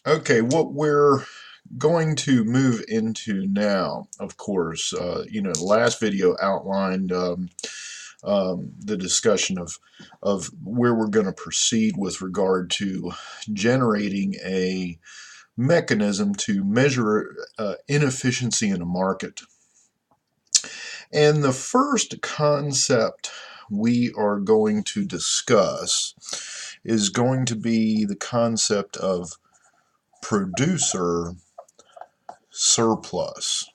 Okay, what we're going to move into now, of course, the last video outlined the discussion of where we're going to proceed with regard to generating a mechanism to measure inefficiency in a market. And the first concept we are going to discuss is going to be the concept of producer surplus.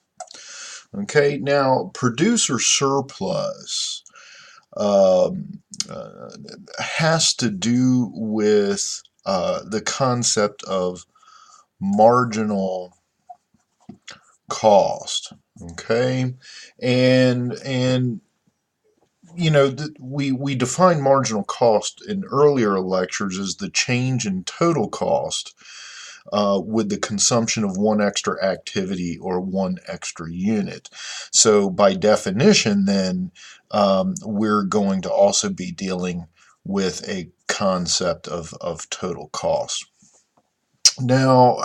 Okay, now producer surplus has to do with the concept of marginal cost. Okay, and we define marginal cost in earlier lectures as the change in total cost with the consumption of one extra activity or one extra unit. So by definition, then, we're going to also be dealing with a concept of total cost. Now,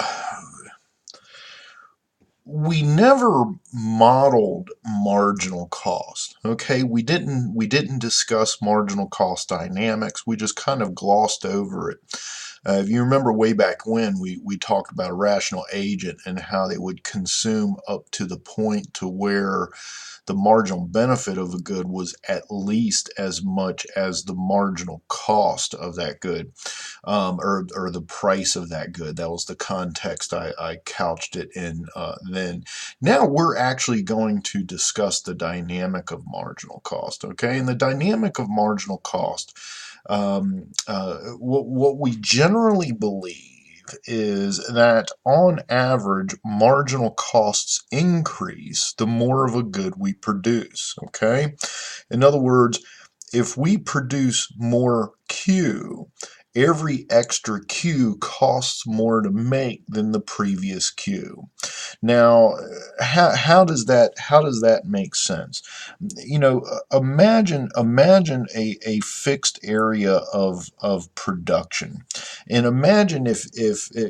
we never modeled marginal cost. Okay, we didn't discuss marginal cost dynamics. We just kind of glossed over it. If you remember way back when, we talked about a rational agent and how they would consume up to the point to where the marginal benefit of a good was at least as much as the marginal cost of that good, or the price of that good. That was the context I couched it in then. Now we're actually going to discuss the dynamic of marginal cost, okay? And the dynamic of marginal cost, what we generally believe is that on average marginal costs increase the more of a good we produce. Okay, in other words, if we produce more Q, every extra Q costs more to make than the previous Q. Now, how does that make sense? Imagine a fixed area of production, and imagine if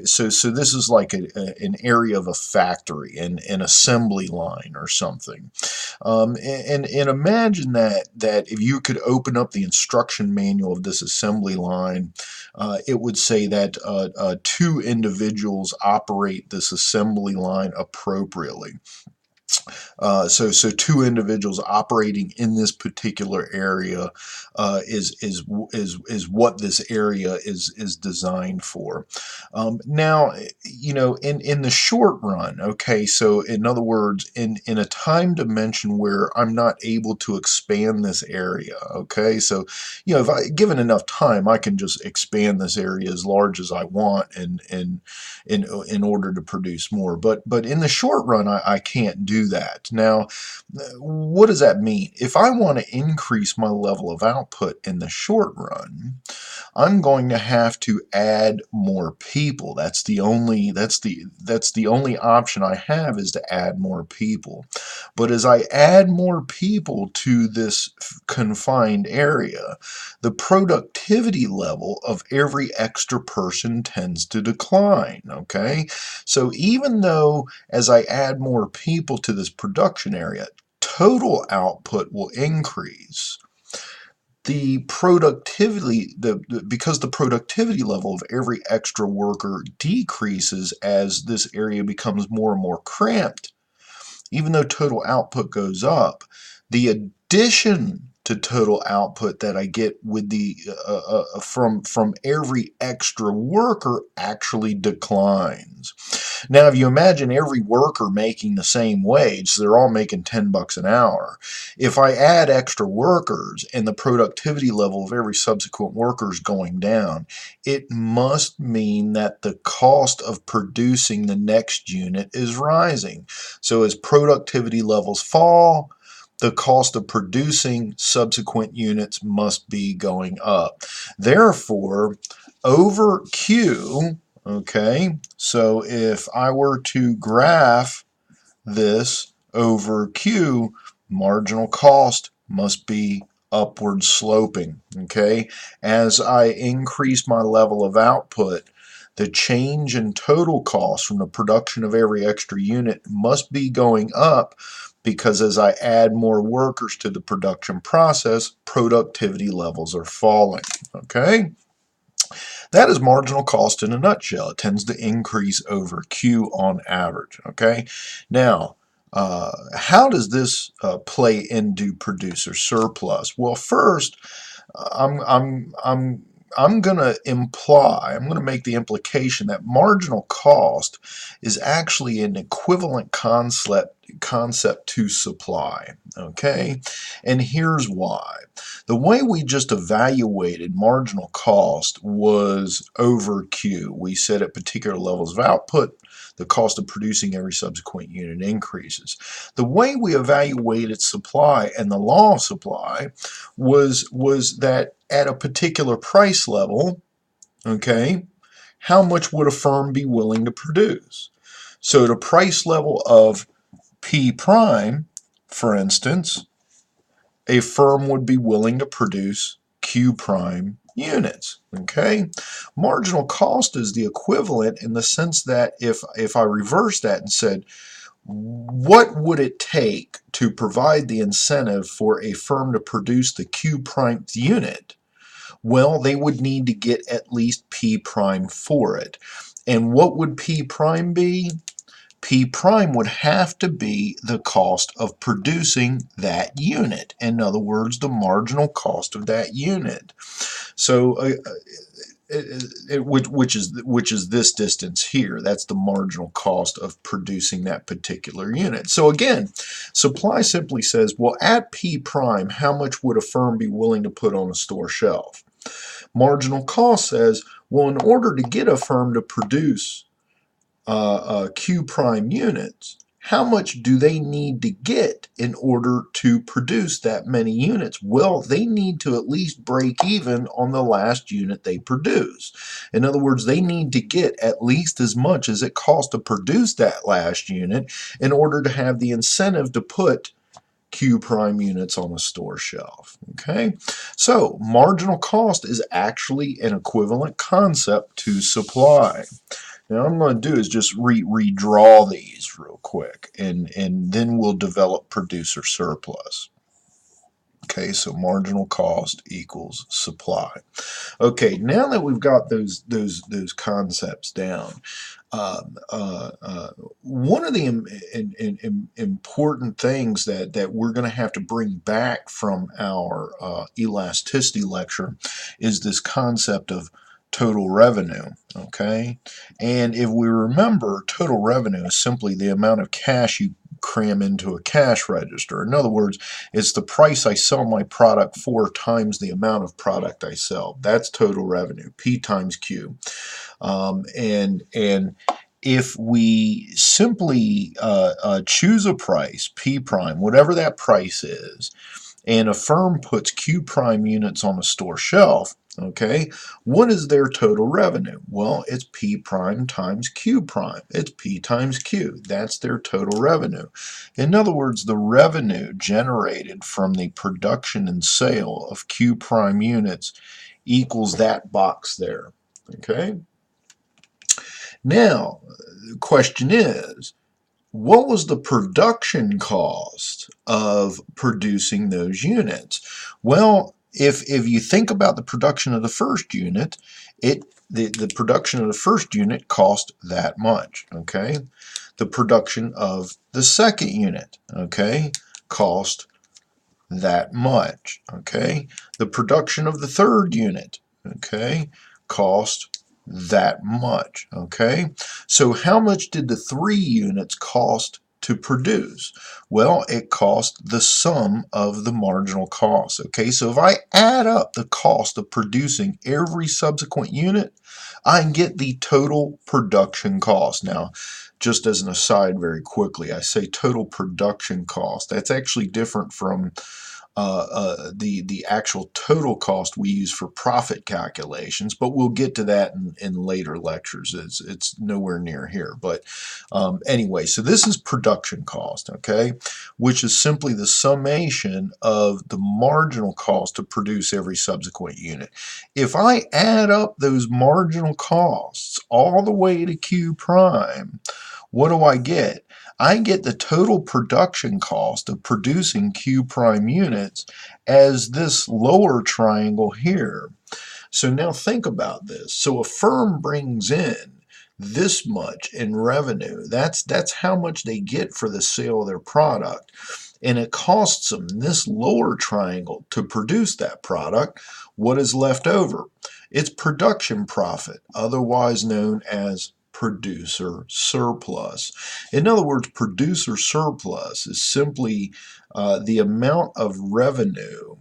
so this is like an area of a factory, an assembly line or something, and imagine that if you could open up the instruction manual of this assembly line, it would say that two individuals operate this assembly line appropriately. So two individuals operating in this particular area is what this area is designed for. Now, in the short run, okay, so in other words, in a time dimension where I'm not able to expand this area, okay, so if I given enough time, I can just expand this area as large as I want, and in order to produce more. But in the short run, I can't do that. Now, what does that mean? If I want to increase my level of output in the short run, I'm going to have to add more people. That's the only option I have, is to add more people. But as I add more people to this confined area, the productivity level of every extra person tends to decline. Okay, so even though as I add more people to this production area, total output will increase, the productivity, because the productivity level of every extra worker decreases as this area becomes more and more cramped. Even though total output goes up, the addition to total output that I get with the from every extra worker actually declines. Now, if you imagine every worker making the same wage, so they're all making $10 an hour. If I add extra workers and the productivity level of every subsequent worker is going down, it must mean that the cost of producing the next unit is rising. So as productivity levels fall, the cost of producing subsequent units must be going up. Therefore, over Q, okay, so if I were to graph this over Q, marginal cost must be upward sloping. Okay, as I increase my level of output, the change in total cost from the production of every extra unit must be going up, because as I add more workers to the production process, productivity levels are falling. Okay? That is marginal cost in a nutshell. It tends to increase over Q on average. Okay? Now, how does this play into producer surplus? Well, first, I'm going to make the implication that marginal cost is actually an equivalent concept to supply. Okay, and here's why. The way we just evaluated marginal cost was over Q. We said at particular levels of output, the cost of producing every subsequent unit increases. The way we evaluated supply and the law of supply was that at a particular price level, okay, how much would a firm be willing to produce? So at a price level of P prime, for instance, a firm would be willing to produce Q prime units. Okay, marginal cost is the equivalent in the sense that if I reverse that and said, what would it take to provide the incentive for a firm to produce the Q prime unit? Well, they would need to get at least P prime for it. And what would P prime be? P prime would have to be the cost of producing that unit. In other words, the marginal cost of that unit. So, which is this distance here. That's the marginal cost of producing that particular unit. So again, supply simply says, well, at P prime, how much would a firm be willing to put on a store shelf? Marginal cost says, well, in order to get a firm to produce Q prime units, how much do they need to get in order to produce that many units? Well, they need to at least break even on the last unit they produce. In other words, they need to get at least as much as it costs to produce that last unit in order to have the incentive to put Q prime units on a store shelf. Okay, so marginal cost is actually an equivalent concept to supply. Now, what I'm going to do is just redraw these real quick, and then we'll develop producer surplus. Okay, so marginal cost equals supply. Okay, now that we've got those concepts down, one of the important things that we're going to have to bring back from our elasticity lecture is this concept of total revenue. Okay, and if we remember, total revenue is simply the amount of cash you cram into a cash register. In other words, it's the price I sell my product for times the amount of product I sell. That's total revenue, P times Q. And if we simply choose a price, P prime, whatever that price is, and a firm puts Q prime units on a store shelf, okay, what is their total revenue? Well, it's P prime times Q prime. It's P times Q. That's their total revenue. In other words, the revenue generated from the production and sale of Q prime units equals that box there. Okay? Now, the question is, what was the production cost of producing those units? Well, if you think about the production of the first unit, the production of the first unit cost that much, okay? The production of the second unit, okay, cost that much, okay? The production of the third unit, okay, cost that much, okay? So how much did the 3 units cost to produce? Well, it cost the sum of the marginal cost, okay? So if I add up the cost of producing every subsequent unit, I can get the total production cost. Now, just as an aside very quickly, I say total production cost. That's actually different from the actual total cost we use for profit calculations, but we'll get to that in later lectures. It's nowhere near here. But anyway, so this is production cost, okay, which is simply the summation of the marginal cost to produce every subsequent unit. If I add up those marginal costs all the way to Q prime, what do I get? I get the total production cost of producing Q prime units as this lower triangle here. So now think about this. So a firm brings in this much in revenue. That's how much they get for the sale of their product. And it costs them this lower triangle to produce that product. What is left over? It's production profit, otherwise known as producer surplus. In other words, producer surplus is simply the amount of revenue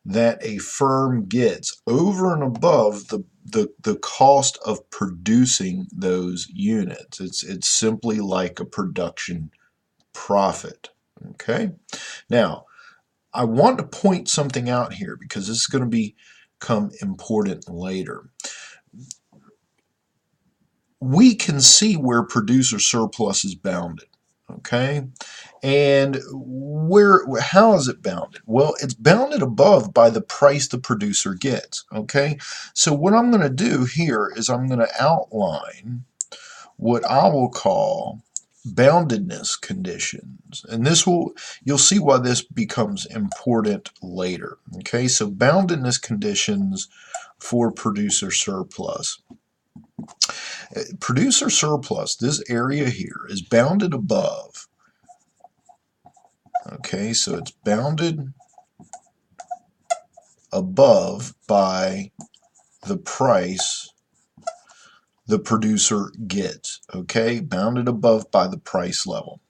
that a firm gets over and above the cost of producing those units. It's simply like a production profit. Okay. Now, I want to point something out here because this is going to become important later. We can see where producer surplus is bounded, okay? And how is it bounded? Well, it's bounded above by the price the producer gets, okay? So what I'm going to do here is I'm going to outline what I will call boundedness conditions, and you'll see why this becomes important later. Okay, so boundedness conditions for producer surplus. Producer surplus, this area here, is bounded above. Okay, so it's bounded above by the price the producer gets. Okay, bounded above by the price level.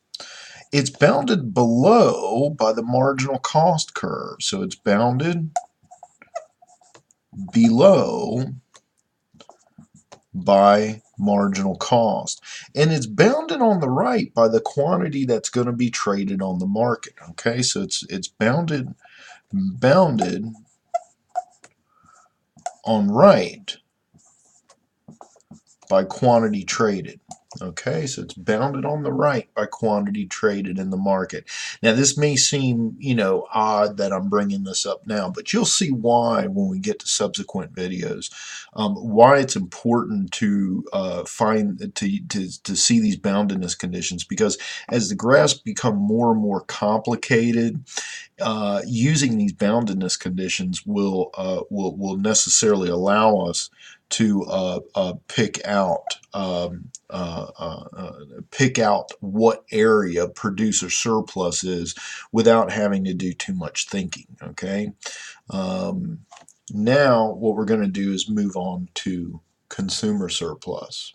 It's bounded below by the marginal cost curve. So it's bounded below by marginal cost. And it's bounded on the right by the quantity that's going to be traded on the market. Okay, so it's bounded on right by quantity traded. Okay, so it's bounded on the right by quantity traded in the market. Now, this may seem, odd that I'm bringing this up now, but you'll see why when we get to subsequent videos. Why it's important to to see these boundedness conditions, because as the graphs become more and more complicated, using these boundedness conditions will necessarily allow us to pick out what area producer surplus is without having to do too much thinking. Okay. Now what we're going to do is move on to consumer surplus.